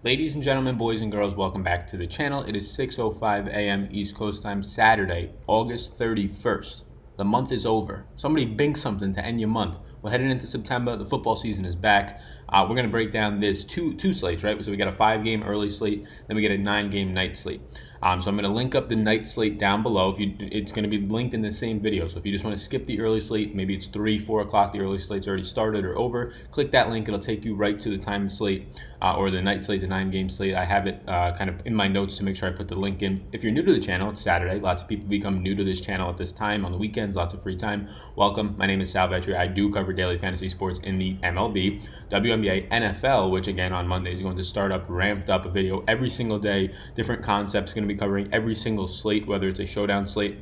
Ladies and gentlemen, boys and girls, welcome back to the channel. It is 6:05 a.m. East Coast time, Saturday, August 31st. The month is over. Somebody bing something to end your month. We're heading into September. The football season is back. We're going to break down this two slates, right? So we got a 5-game early slate, then we get a 9-game night slate. So I'm going to link up the night slate down below. It's going to be linked in the same video. So if you just want to skip the early slate, maybe it's 3, 4 o'clock, the early slate's already started or over, click that link. It'll take you right to the time slate or the night slate, the 9-game slate. I have it kind of in my notes to make sure I put the link in. If you're new to the channel, it's Saturday. Lots of people become new to this channel at this time on the weekends, lots of free time. Welcome. My name is Sal Vetri. I do cover daily fantasy sports in the MLB, WNBA, NFL, which again on Monday is going to start up, ramped up a video every single day. Different concepts, going to be covering every single slate, whether it's a showdown slate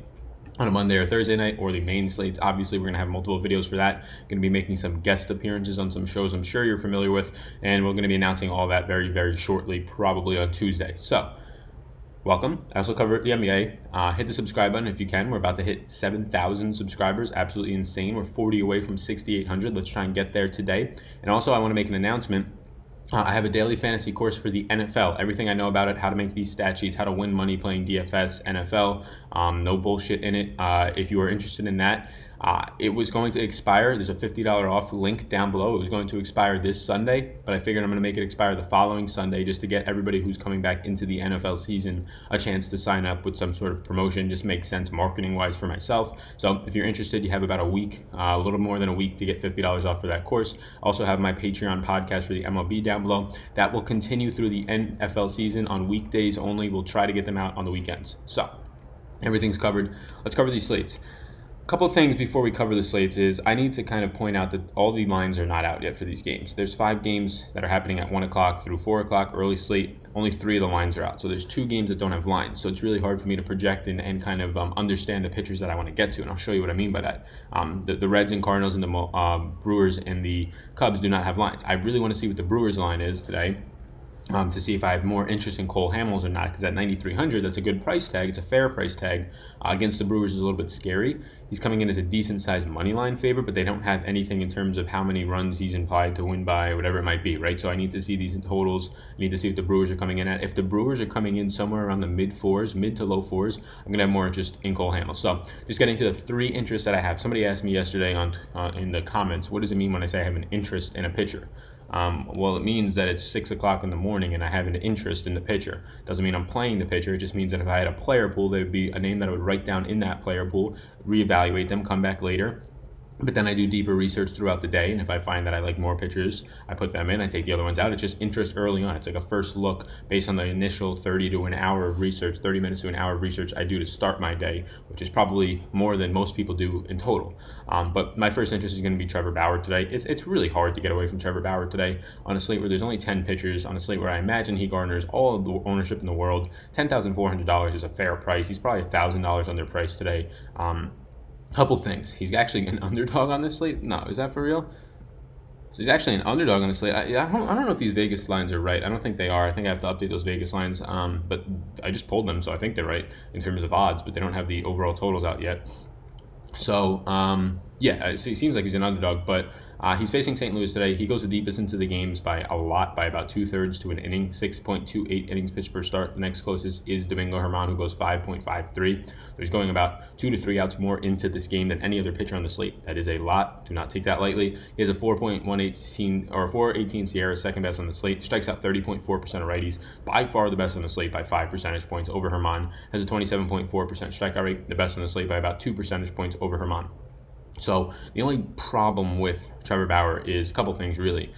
on a Monday or Thursday night or the main slates. Obviously, we're going to have multiple videos for that. Going to be making some guest appearances on some shows I'm sure you're familiar with, and we're going to be announcing all that very, very shortly, probably on Tuesday. So, welcome. I also cover the NBA. Hit the subscribe button if you can. We're about to hit 7,000 subscribers. Absolutely insane. We're 40 away from 6,800. Let's try and get there today. And also, I want to make an announcement. I have a daily fantasy course for the NFL. Everything I know about it, how to make these stat sheets, how to win money playing DFS, NFL, no bullshit in it. If you are interested in that, it was going to expire. There's a $50 off link down below. It was going to expire this Sunday, but I figured I'm going to make it expire the following Sunday just to get everybody who's coming back into the NFL season a chance to sign up with some sort of promotion. Just makes sense marketing-wise for myself. So if you're interested, you have about a week, a little more than a week to get $50 off for that course. Also have my Patreon podcast for the MLB down below. That will continue through the NFL season on weekdays only. We'll try to get them out on the weekends. So everything's covered. Let's cover these slates. Couple of things before we cover the slates is I need to kind of point out that all the lines are not out yet for these games. There's 5 games that are happening at 1 o'clock through 4 o'clock early slate. Only 3 of the lines are out. So there's 2 games that don't have lines. So it's really hard for me to project and kind of understand the pitchers that I want to get to. And I'll show you what I mean by that. The Reds and Cardinals and the Brewers and the Cubs do not have lines. I really want to see what the Brewers line is today. To see if I have more interest in Cole Hamels or not, because at 9,300, that's a good price tag. It's a fair price tag. Against the Brewers is a little bit scary. He's coming in as a decent-sized money line favorite, but they don't have anything in terms of how many runs he's implied to win by, whatever it might be, right? So I need to see these in totals. I need to see what the Brewers are coming in at. If the Brewers are coming in somewhere around the mid-4s, mid to low 4s, I'm going to have more interest in Cole Hamels. So just getting to the 3 interests that I have. Somebody asked me yesterday in the comments, what does it mean when I say I have an interest in a pitcher? Well, it means that it's 6 o'clock in the morning and I have an interest in the pitcher. Doesn't mean I'm playing the pitcher. It just means that if I had a player pool, there would be a name that I would write down in that player pool, reevaluate them, come back later. But then I do deeper research throughout the day, and if I find that I like more pitchers, I put them in, I take the other ones out. It's just interest early on. It's like a first look based on the initial 30 to an hour of research, 30 minutes to an hour of research I do to start my day, which is probably more than most people do in total. But my first interest is going to be Trevor Bauer today. It's really hard to get away from Trevor Bauer today on a slate where there's only 10 pitchers, on a slate where I imagine he garners all of the ownership in the world. $10,400 is a fair price. He's probably $1,000 underpriced today. Couple things. He's actually an underdog on this slate. No, is that for real? So he's actually an underdog on the slate. I don't know if these Vegas lines are right. I don't think they are. I think I have to update those Vegas lines. But I just pulled them, so I think they're right in terms of odds, but they don't have the overall totals out yet. So, yeah, it seems like he's an underdog, but he's facing St. Louis today. He goes the deepest into the games by a lot, by about 2/3 to an inning, 6.28 innings pitched per start. The next closest is Domingo Germán, who goes 5.53. So he's going about 2 to 3 outs more into this game than any other pitcher on the slate. That is a lot. Do not take that lightly. He has a 4.118 or 4.18 Sierra, second best on the slate. Strikes out 30.4% of righties, by far the best on the slate by 5 percentage points over Germán. Has a 27.4% strikeout rate, the best on the slate by about 2 percentage points over Germán. So the only problem with Trevor Bauer is a couple things, really.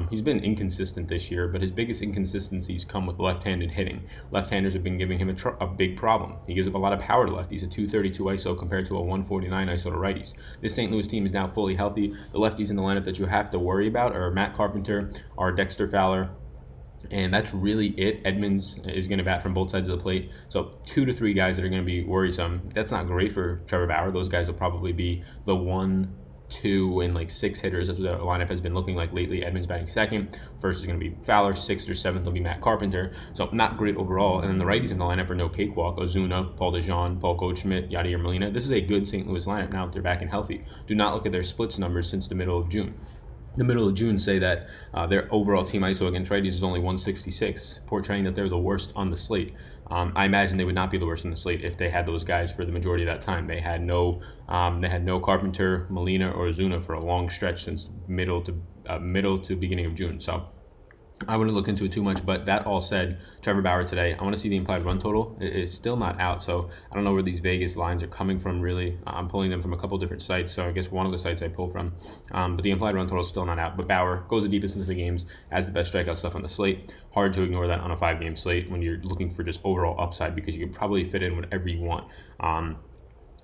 He's been inconsistent this year, but his biggest inconsistencies come with left-handed hitting. Left-handers have been giving him a big problem. He gives up a lot of power to lefties, a 232 ISO compared to a 149 ISO to righties. This St. Louis team is now fully healthy. The lefties in the lineup that you have to worry about are Matt Carpenter, are Dexter Fowler, and that's really it. Edmonds is going to bat from both sides of the plate. So 2 to 3 guys that are going to be worrisome. That's not great for Trevor Bauer. Those guys will probably be the 1, 2, and like 6 hitters. That's what the lineup has been looking like lately. Edmonds batting second. First is going to be Fowler. 6th or 7th will be Matt Carpenter. So not great overall. And then the righties in the lineup are no cakewalk. Ozuna, Paul DeJean, Paul Goldschmidt, Yadier Molina. This is a good St. Louis lineup now that they're back and healthy. Do not look at their splits numbers since the middle of June. the middle of June say that their overall team ISO against righties is only 166, portraying that they're the worst on the slate. I imagine they would not be the worst on the slate if they had those guys for the majority of that time. They had no Carpenter, Molina, or Ozuna for a long stretch since middle to beginning of June. So I wouldn't look into it too much, but that all said, Trevor Bauer today, I want to see the implied run total. It's still not out, so I don't know where these Vegas lines are coming from, really. I'm pulling them from a couple different sites, so I guess one of the sites I pull from. But the implied run total is still not out. But Bauer goes the deepest into the games, has the best strikeout stuff on the slate. Hard to ignore that on a 5-game slate when you're looking for just overall upside, because you can probably fit in whatever you want.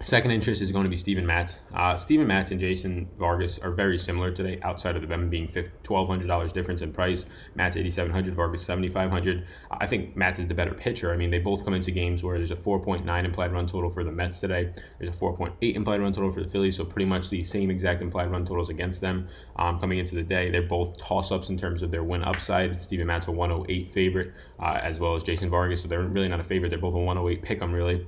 Second interest is going to be Steven Matz. Steven Matz and Jason Vargas are very similar today, outside of them being $1,200 difference in price. Matz $8,700, Vargas $7,500. I think Matz is the better pitcher. I mean, they both come into games where there's a 4.9 implied run total for the Mets today. There's a 4.8 implied run total for the Phillies, so pretty much the same exact implied run totals against them coming into the day. They're both toss-ups in terms of their win upside. Steven Matz a 108 favorite, as well as Jason Vargas, so they're really not a favorite. They're both a 108 pick 'em, really.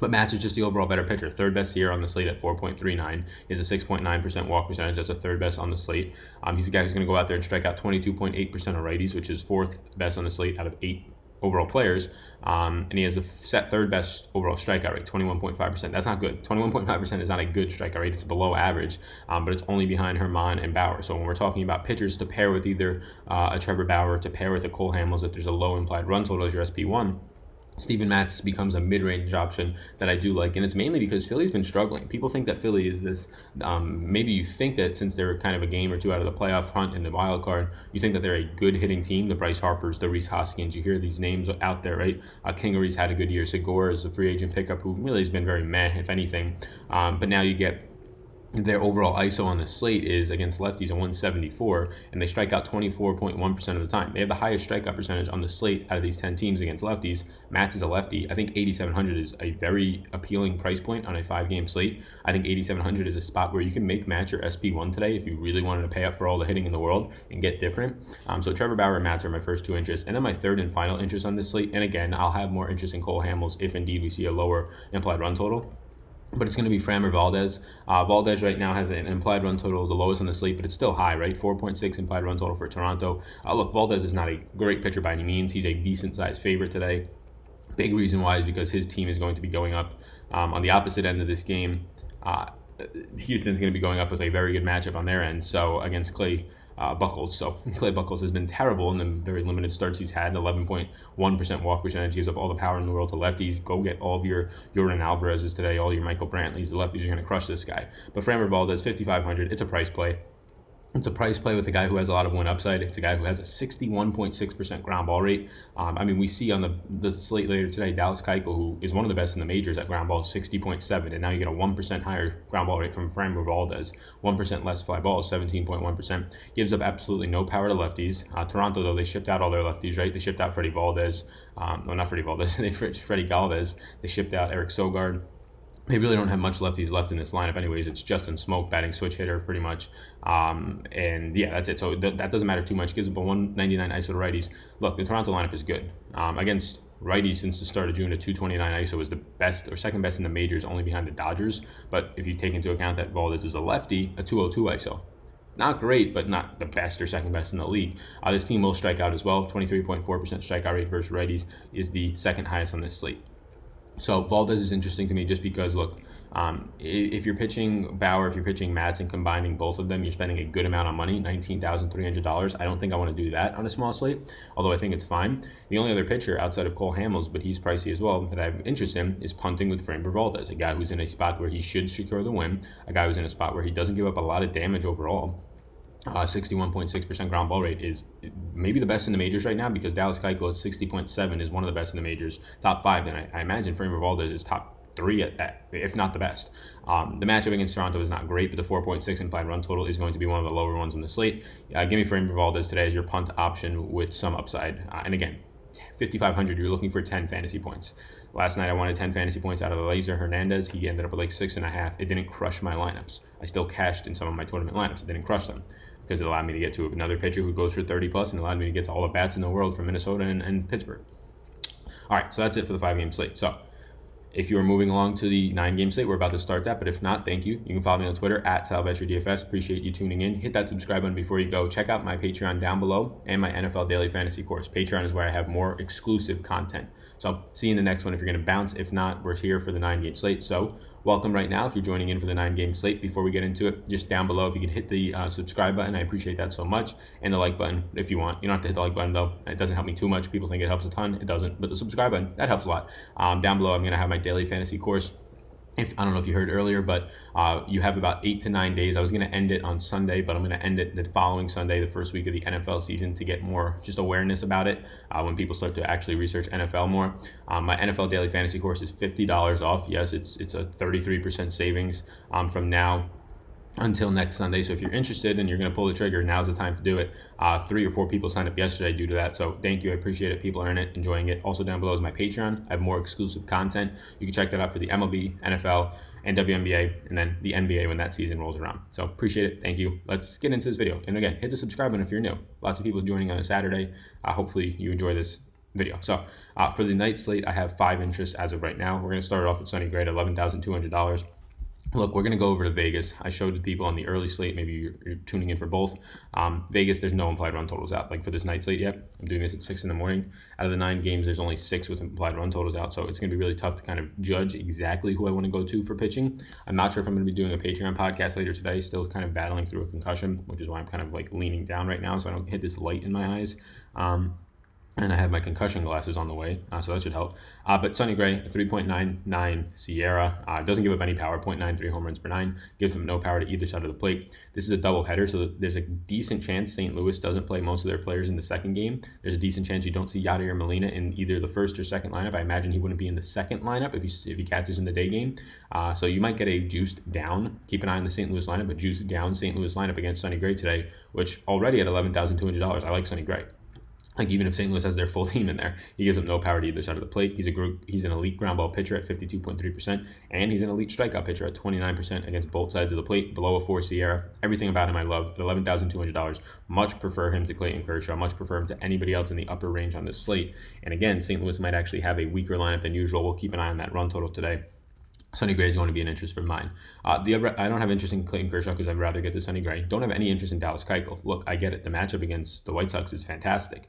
But Matz is just the overall better pitcher. Third best here on the slate at 4.39. He has a 6.9% walk percentage. That's a third best on the slate. He's a guy who's going to go out there and strike out 22.8% of righties, which is fourth best on the slate out of 8 overall players. And he has a set third best overall strikeout rate, 21.5%. That's not good. 21.5% is not a good strikeout rate. It's below average, but it's only behind Herman and Bauer. So when we're talking about pitchers to pair with either a Trevor Bauer, to pair with a Cole Hamels, if there's a low implied run total as your SP1, Steven Matz becomes a mid-range option that I do like, and it's mainly because Philly's been struggling. People think that Philly is this, maybe you think that since they're kind of a game or two out of the playoff hunt in the wild card, you think that they're a good hitting team. The Bryce Harpers, the Rhys Hoskins, you hear these names out there, right? Kingery's had a good year. Segura is a free agent pickup who really has been very meh, if anything. But now you get their overall ISO on the slate is against lefties a 174, and they strike out 24.1% of the time. They have the highest strikeout percentage on the slate out of these 10 teams against lefties. Matz is a lefty. I think 8,700 is a very appealing price point on a 5-game slate. I think 8,700 is a spot where you can make match your SP1 today if you really wanted to pay up for all the hitting in the world and get different. So Trevor Bauer and Matz are my first two interests. And then my third and final interest on this slate, and again, I'll have more interest in Cole Hamels if indeed we see a lower implied run total, but it's going to be Framber Valdez. Valdez right now has an implied run total, the lowest on the slate, but it's still high, right? 4.6 implied run total for Toronto. Look, Valdez is not a great pitcher by any means. He's a decent-sized favorite today. Big reason why is because his team is going to be going up on the opposite end of this game. Houston's going to be going up with a very good matchup on their end, so against Clay Buchholz. So Clay Buchholz has been terrible in the very limited starts he's had. 11.1% walk percentage, gives up all the power in the world to lefties. Go get all of your Jordan Alvarez's today, all your Michael Brantleys. The lefties are going to crush this guy. But Framber Valdez, 5,500. It's a price play. It's a price play with a guy who has a lot of win upside. It's a guy who has a 61.6% ground ball rate. I mean, we see on the slate later today, Dallas Keuchel, who is one of the best in the majors at ground ball, 60.7, and now you get a 1% higher ground ball rate from Framber Valdez. 1% less fly ball, 17.1%. Gives up absolutely no power to lefties. Toronto, though, they shipped out all their lefties, right? They shipped out Freddie Valdez. No, not Freddie Valdez. Freddie Galvez. They shipped out Eric Sogard. They really don't have much lefties left in this lineup anyways. It's Justin Smoke, batting switch hitter pretty much. And yeah, that's it. So that doesn't matter too much. Gives up a 199 ISO to righties. Look, the Toronto lineup is good. Against righties since the start of June, a 229 ISO is the best or second best in the majors, only behind the Dodgers. But if you take into account that Valdez is a lefty, a 202 ISO. Not great, but not the best or second best in the league. This team will strike out as well. 23.4% strikeout rate versus righties is the second highest on this slate. So Valdez is interesting to me just because, look, if you're pitching Bauer, if you're pitching Matz and combining both of them, you're spending a good amount of money, $19,300. I don't think I want to do that on a small slate, although I think it's fine. The only other pitcher outside of Cole Hamels, but he's pricey as well, that I have interest in is punting with Framber Valdez, a guy who's in a spot where he should secure the win, a guy who's in a spot where he doesn't give up a lot of damage overall. 61.6% ground ball rate is maybe the best in the majors right now, because Dallas Keuchel at 60.7 is one of the best in the majors, top 5. And I imagine Framber Valdez is top 3 at if not the best. The matchup against Toronto is not great, but the 4.6 implied run total is going to be one of the lower ones on the slate. Give me Framber Valdez today as your punt option with some upside. And again, 5,500, you're looking for 10 fantasy points. Last night I wanted 10 fantasy points out of Laser Hernandez. He ended up with like 6.5. It didn't crush my lineups. I still cashed in some of my tournament lineups. It didn't crush them, because it allowed me to get to another pitcher who goes for 30 plus and allowed me to get to all the bats in the world from Minnesota and Pittsburgh. All right, so that's it for the 5-game slate. So If you are moving along to the 9-game slate, we're about to start that. But if not, thank you. You can follow me on Twitter at Mlb Dfs. Appreciate you tuning in. Hit that subscribe button before you go. Check out my Patreon down below and my NFL Daily Fantasy course. Patreon is where I have more exclusive content. So see you in the next one if you're going to bounce. If not, we're here for the 9-game slate. So welcome right now if you're joining in for the 9-game slate. Before we get into it, just down below, if you could hit the subscribe button, I appreciate that so much. And the like button if you want. You don't have to hit the like button though. It doesn't help me too much. People think it helps a ton. It doesn't. But the subscribe button, that helps a lot. Down below, I'm going to have my daily fantasy course. I don't know if you heard earlier, but you have about 8 to 9 days. I was going to end it on Sunday, but I'm going to end it the following Sunday, the first week of the NFL season, to get more just awareness about it when people start to actually research NFL more. My NFL Daily Fantasy course is $50 off. Yes, it's a 33% savings from now until next Sunday. So if you're interested and you're going to pull the trigger, now's the time to do it. 3 or 4 people signed up yesterday due to that. So thank you. I appreciate it. People are in it, enjoying it. Also down below is my Patreon. I have more exclusive content. You can check that out for the MLB, NFL, and WNBA, and then the NBA when that season rolls around. So appreciate it. Thank you. Let's get into this video. And again, hit the subscribe button if you're new. Lots of people joining on a Saturday. Hopefully you enjoy this video. So for the night slate, I have 5 interests as of right now. We're going to start off with Sonny Gray at $11,200. Look, we're going to go over to Vegas. I showed the people on the early slate. Maybe you're tuning in for both. Vegas, there's no implied run totals out like for this night slate yet. I'm doing this at 6 in the morning. Out of the 9 games, there's only 6 with implied run totals out. So it's going to be really tough to kind of judge exactly who I want to go to for pitching. I'm not sure if I'm going to be doing a Patreon podcast later today. Still kind of battling through a concussion, which is why I'm kind of like leaning down right now so I don't hit this light in my eyes. And I have my concussion glasses on the way, so that should help. But Sonny Gray, 3.99 Sierra, doesn't give up any power, 0.93 home runs per 9, gives him no power to either side of the plate. This is a doubleheader, so there's a decent chance St. Louis doesn't play most of their players in the second game. There's a decent chance you don't see Yadier Molina in either the first or second lineup. I imagine he wouldn't be in the second lineup if he catches in the day game. So you might get a juiced down. Keep an eye on the St. Louis lineup, but juiced down St. Louis lineup against Sonny Gray today, which already at $11,200. I like Sonny Gray. Like even if St. Louis has their full team in there, he gives them no power to either side of the plate. He's an elite ground ball pitcher at 52.3%, and he's an elite strikeout pitcher at 29% against both sides of the plate, below a 4 Sierra. Everything about him I love. At $11,200, much prefer him to Clayton Kershaw, much prefer him to anybody else in the upper range on this slate. And again, St. Louis might actually have a weaker lineup than usual. We'll keep an eye on that run total today. Sonny Gray is going to be an interest for mine. I don't have interest in Clayton Kershaw because I'd rather get the Sonny Gray. Don't have any interest in Dallas Keuchel. Look, I get it. The matchup against the White Sox is fantastic.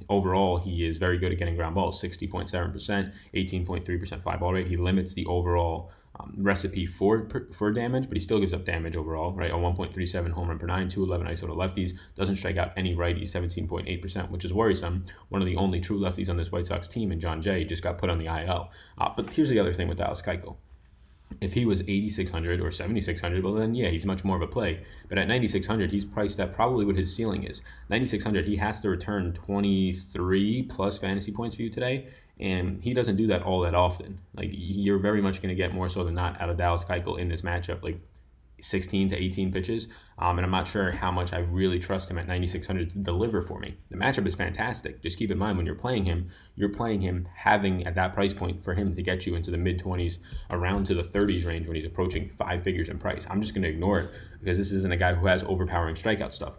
Overall, he is very good at getting ground balls, 60.7%, 18.3% fly ball rate. He limits the overall recipe for damage, but he still gives up damage overall, right? A 1.37 home run per 9, 211 ISO to lefties, doesn't strike out any righties, 17.8%, which is worrisome. One of the only true lefties on this White Sox team, and John Jay, just got put on the IL. But here's the other thing with Dallas Keuchel. If he was 8,600 or 7,600, well then yeah, he's much more of a play. But at 9,600, he's priced at probably what his ceiling is. 9,600, he has to return 23 plus fantasy points for you today, and he doesn't do that all that often. Like you're very much going to get more so than not out of Dallas Keuchel in this matchup, like 16 to 18 pitches. And I'm not sure how much I really trust him at 9,600 to deliver for me. The matchup is fantastic. Just keep in mind when you're playing him having at that price point for him to get you into the mid-20s, around to the 30s range when he's approaching 5 figures in price. I'm just going to ignore it because this isn't a guy who has overpowering strikeout stuff.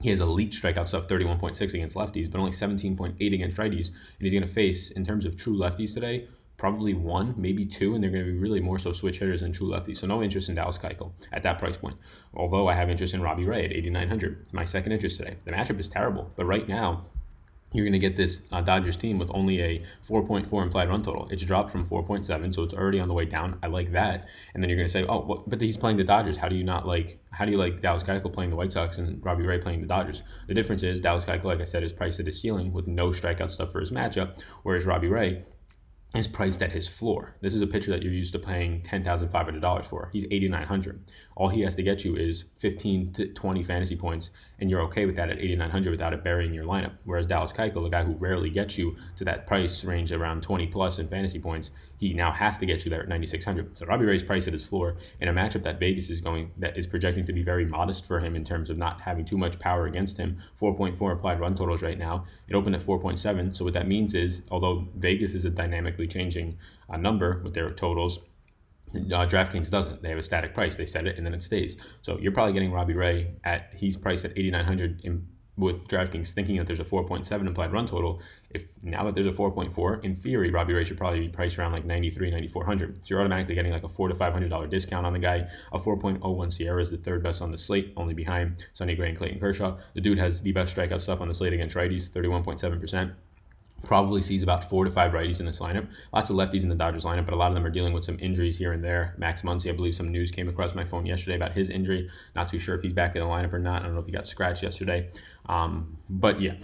He has elite strikeout stuff, 31.6 against lefties, but only 17.8 against righties. And he's going to face, in terms of true lefties today, probably 1, maybe 2, and they're going to be really more so switch hitters than true lefties. So no interest in Dallas Keuchel at that price point. Although I have interest in Robbie Ray at 8,900. My second interest today. The matchup is terrible, but right now, you're going to get this Dodgers team with only a 4.4 implied run total. It's dropped from 4.7, so it's already on the way down. I like that. And then you're going to say, oh, well, but he's playing the Dodgers. How do you like Dallas Keuchel playing the White Sox and Robbie Ray playing the Dodgers? The difference is Dallas Keuchel, like I said, is priced at his ceiling with no strikeout stuff for his matchup, whereas Robbie Ray is priced at his floor. This is a pitcher that you're used to paying $10,500 for. He's $8,900. All he has to get you is 15 to 20 fantasy points, and you're okay with that at $8,900 without it burying your lineup. Whereas Dallas Keuchel, a guy who rarely gets you to that price range around 20 plus in fantasy points, he now has to get you there at $9,600. So Robbie Ray's priced at his floor in a matchup that Vegas is projecting to be very modest for him in terms of not having too much power against him. 4.4 applied run totals right now. It opened at 4.7. So what that means is, although Vegas is a dynamically changing number with their totals, Draftkings doesn't. They have a static price. They set it and then it stays. So you're probably getting Robbie Ray he's priced at $8,900 with DraftKings thinking that there's a 4.7 implied run total. If now that there's a 4.4, in theory, Robbie Ray should probably be priced around like 93, 9400. So you're automatically getting like a $400 to $500 discount on the guy. A 4.01 Sierra is the third best on the slate, only behind Sonny Gray and Clayton Kershaw. The dude has the best strikeout stuff on the slate against righties, 31.7%. Probably sees about 4 to 5 righties in this lineup. Lots of lefties in the Dodgers lineup, but a lot of them are dealing with some injuries here and there. Max Muncy, I believe some news came across my phone yesterday about his injury. Not too sure if he's back in the lineup or not. I don't know if he got scratched yesterday. But yeah,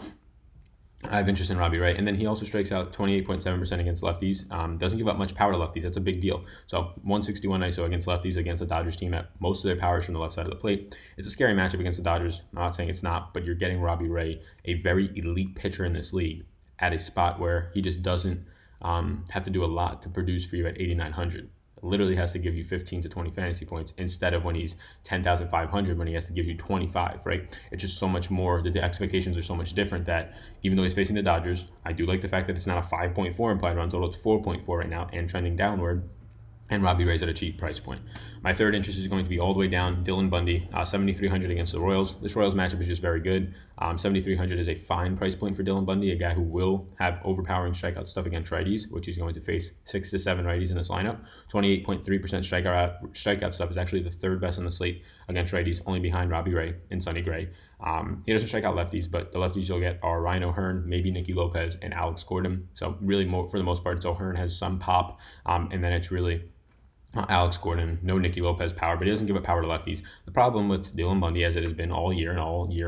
I have interest in Robbie Ray. And then he also strikes out 28.7% against lefties. Doesn't give up much power to lefties. That's a big deal. So 161 ISO against lefties against the Dodgers team at most of their powers from the left side of the plate. It's a scary matchup against the Dodgers. I'm not saying it's not, but you're getting Robbie Ray, a very elite pitcher in this league, at a spot where he just doesn't have to do a lot to produce for you at 8,900. Literally has to give you 15 to 20 fantasy points instead of when he's 10,500 when he has to give you 25, right? It's just so much more. The expectations are so much different that even though he's facing the Dodgers, I do like the fact that it's not a 5.4 implied run total. It's 4.4 right now and trending downward. And Robbie Ray's at a cheap price point. My third interest is going to be all the way down. Dylan Bundy, 7,300 against the Royals. This Royals matchup is just very good. 7,300 is a fine price point for Dylan Bundy, a guy who will have overpowering strikeout stuff against righties, which he's going to face 6 to 7 righties in this lineup. 28.3% strikeout stuff is actually the third best on the slate against righties, only behind Robbie Ray and Sonny Gray. He doesn't strike out lefties, but the lefties you'll get are Ryan O'Hearn, maybe Nicky Lopez, and Alex Gordon. So really, for the most part, it's O'Hearn has some pop, and then it's really Alex Gordon, no Nicky Lopez power, but he doesn't give up power to lefties. The problem with Dylan Bundy, as it has been all year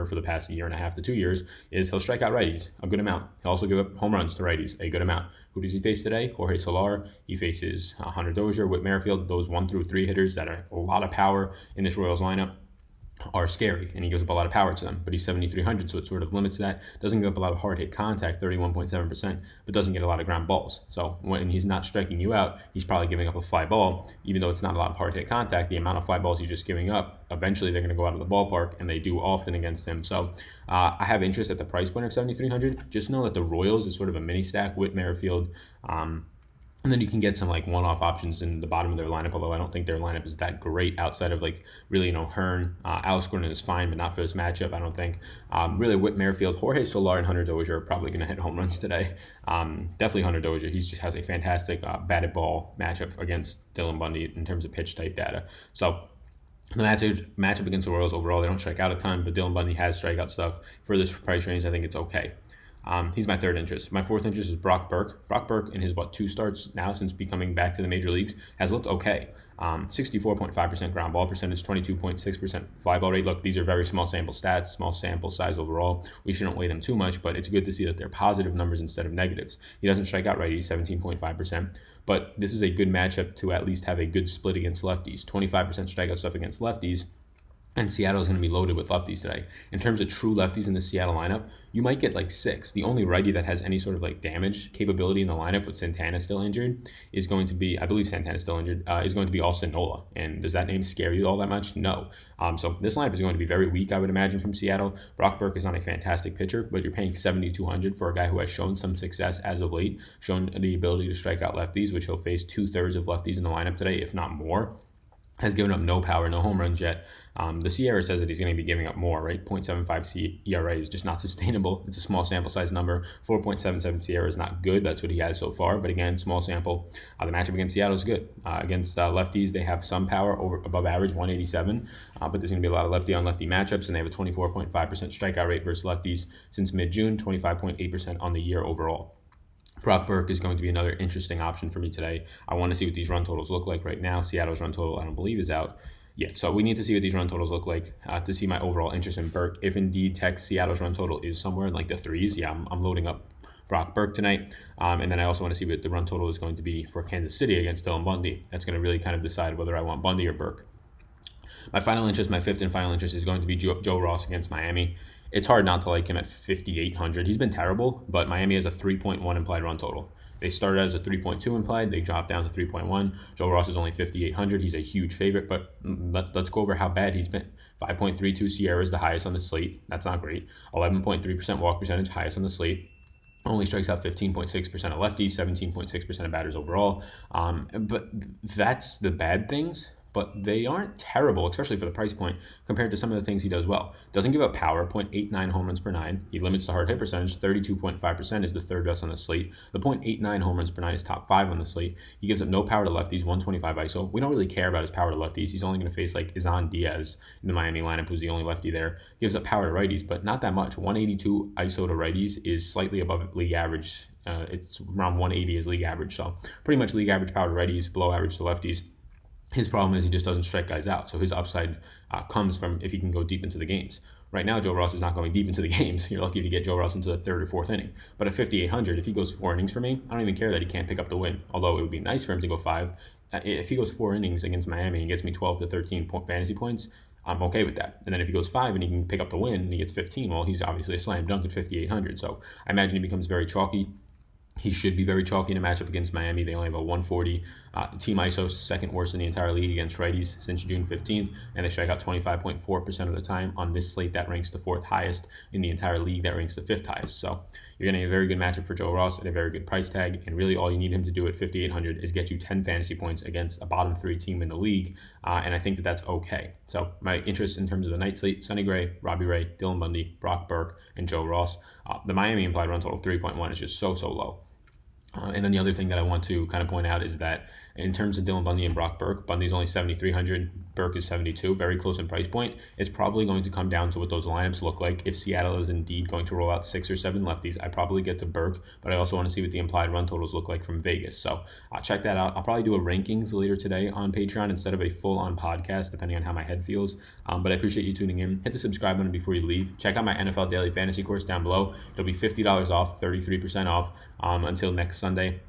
for the past year and a half to 2 years, is he'll strike out righties a good amount. He'll also give up home runs to righties a good amount. Who does he face today? Jorge Soler. He faces Hunter Dozier, Whit Merrifield, those 1 through 3 hitters that are a lot of power in this Royals lineup. Are scary, and he gives up a lot of power to them, but he's 7,300, so it sort of limits that. Doesn't give up a lot of hard hit contact, 31.7%, but doesn't get a lot of ground balls. So when he's not striking you out, he's probably giving up a fly ball, even though it's not a lot of hard hit contact. The amount of fly balls he's just giving up, eventually they're going to go out of the ballpark, and they do often against him. So I have interest at the price point of 7,300. Just know that the Royals is sort of a mini stack with Merrifield. And then you can get some like one-off options in the bottom of their lineup, although I don't think their lineup is that great outside of like really, Hearn. Alex Gordon is fine, but not for this matchup, I don't think. Really, Whit Merrifield, Jorge Soler, and Hunter Dozier are probably going to hit home runs today. Definitely Hunter Dozier. He just has a fantastic batted ball matchup against Dylan Bundy in terms of pitch type data. So the matchup against the Royals overall, they don't strike out a ton, but Dylan Bundy has strikeout stuff. For this price range, I think it's okay. He's my third interest. My fourth interest is Brock Burke. Brock Burke, in his 2 starts now since becoming back to the major leagues, has looked okay. 64.5% ground ball percentage, 22.6% fly ball rate. Look, these are very small sample stats, small sample size overall. We shouldn't weigh them too much, but it's good to see that they're positive numbers instead of negatives. He doesn't strike out righties, 17.5%, but this is a good matchup to at least have a good split against lefties. 25% strikeout stuff against lefties. And Seattle is going to be loaded with lefties today. In terms of true lefties in the Seattle lineup, you might get like 6. The only righty that has any sort of like damage capability in the lineup with Santana still injured is going to be, I believe Santana's still injured, is going to be Austin Nola. And does that name scare you all that much? No. So this lineup is going to be very weak, I would imagine, from Seattle. Brock Burke is not a fantastic pitcher, but you're paying $7,200 for a guy who has shown some success as of late, shown the ability to strike out lefties, which he'll face 2/3 of lefties in the lineup today, if not more. Has given up no power, no home runs yet. The Sierra says that he's going to be giving up more, right? 0.75 ERA is just not sustainable. It's a small sample size number. 4.77 Sierra is not good. That's what he has so far. But again, small sample. The matchup against Seattle is good. Against lefties, they have some power above average, 187. But there's going to be a lot of lefty on lefty matchups, and they have a 24.5% strikeout rate versus lefties since mid-June, 25.8% on the year overall. Brock Burke is going to be another interesting option for me today. I want to see what these run totals look like right now. Seattle's run total, I don't believe, is out yet. So we need to see what these run totals look like to see my overall interest in Burke. If indeed Seattle's run total is somewhere in like the 3s, yeah, I'm loading up Brock Burke tonight. And then I also want to see what the run total is going to be for Kansas City against Dylan Bundy. That's going to really kind of decide whether I want Bundy or Burke. My final interest, my fifth and final interest, is going to be Joe Ross against Miami. It's hard not to like him at 5,800. He's been terrible, but Miami has a 3.1 implied run total. They started as a 3.2 implied. They dropped down to 3.1. Joe Ross is only 5,800. He's a huge favorite, but let's go over how bad he's been. 5.32 Sierra is the highest on the slate. That's not great. 11.3% walk percentage, highest on the slate. Only strikes out 15.6% of lefties, 17.6% of batters overall. But that's the bad things. but they aren't terrible, especially for the price point, compared to some of the things he does well. Doesn't give up power, 0.89 home runs per nine. He limits the hard hit percentage, 32.5% is the third best on the slate. The 0.89 home runs per nine is top 5 on the slate. He gives up no power to lefties, 125 ISO. We don't really care about his power to lefties. He's only going to face like Izan Diaz in the Miami lineup, who's the only lefty there. Gives up power to righties, but not that much. 182 ISO to righties is slightly above league average. It's around 180 is league average, so pretty much league average power to righties, below average to lefties. His problem is he just doesn't strike guys out, so his upside comes from if he can go deep into the games. Right now, Joe Ross is not going deep into the games. You're lucky to get Joe Ross into the third or fourth inning. But at 5,800, if he goes 4 innings for me, I don't even care that he can't pick up the win, although it would be nice for him to go 5. If he goes 4 innings against Miami and gets me 12 to 13 fantasy points, I'm okay with that. And then if he goes 5 and he can pick up the win and he gets 15, well, he's obviously a slam dunk at 5,800. So I imagine he becomes very chalky. He should be very chalky in a matchup against Miami. They only have a 140 team ISO, second worst in the entire league against righties since June 15th, and they strike out 25.4% of the time. On this slate, that ranks the 4th highest in the entire league. That ranks the 5th highest. So you're getting a very good matchup for Joe Ross at a very good price tag, and really all you need him to do at 5,800 is get you 10 fantasy points against a bottom 3 team in the league, and I think that that's okay. So my interest in terms of the night slate: Sonny Gray, Robbie Ray, Dylan Bundy, Brock Burke, and Joe Ross. The Miami implied run total of 3.1 is just so low. And then the other thing that I want to kind of point out is that in terms of Dylan Bundy and Brock Burke, Bundy's only 7,300, Burke is 72, very close in price point. It's probably going to come down to what those lineups look like. If Seattle is indeed going to roll out 6 or 7 lefties, I probably get to Burke, but I also want to see what the implied run totals look like from Vegas. So check that out. I'll probably do a rankings later today on Patreon instead of a full-on podcast, depending on how my head feels. But I appreciate you tuning in. Hit the subscribe button before you leave. Check out my NFL Daily Fantasy course down below. It'll be $50 off, 33% off until next Sunday.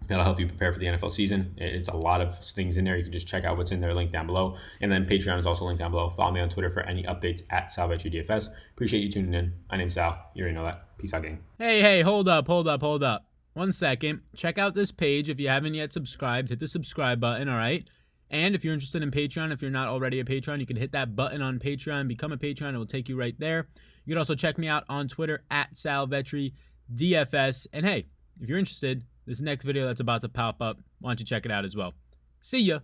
That'll help you prepare for the NFL season. It's a lot of things in there. You can just check out what's in there, link down below. And then Patreon is also linked down below. Follow me on Twitter for any updates at SalVetryDFS. Appreciate you tuning in. My name's Sal. You already know that. Peace out, gang. Hey, hold up. 1 second. Check out this page. If you haven't yet subscribed, hit the subscribe button, all right? And if you're interested in Patreon, if you're not already a Patreon, you can hit that button on Patreon, become a Patreon. It will take you right there. You can also check me out on Twitter at SalVetryDFS. And hey, if you're interested, this next video that's about to pop up, why don't you check it out as well. See ya.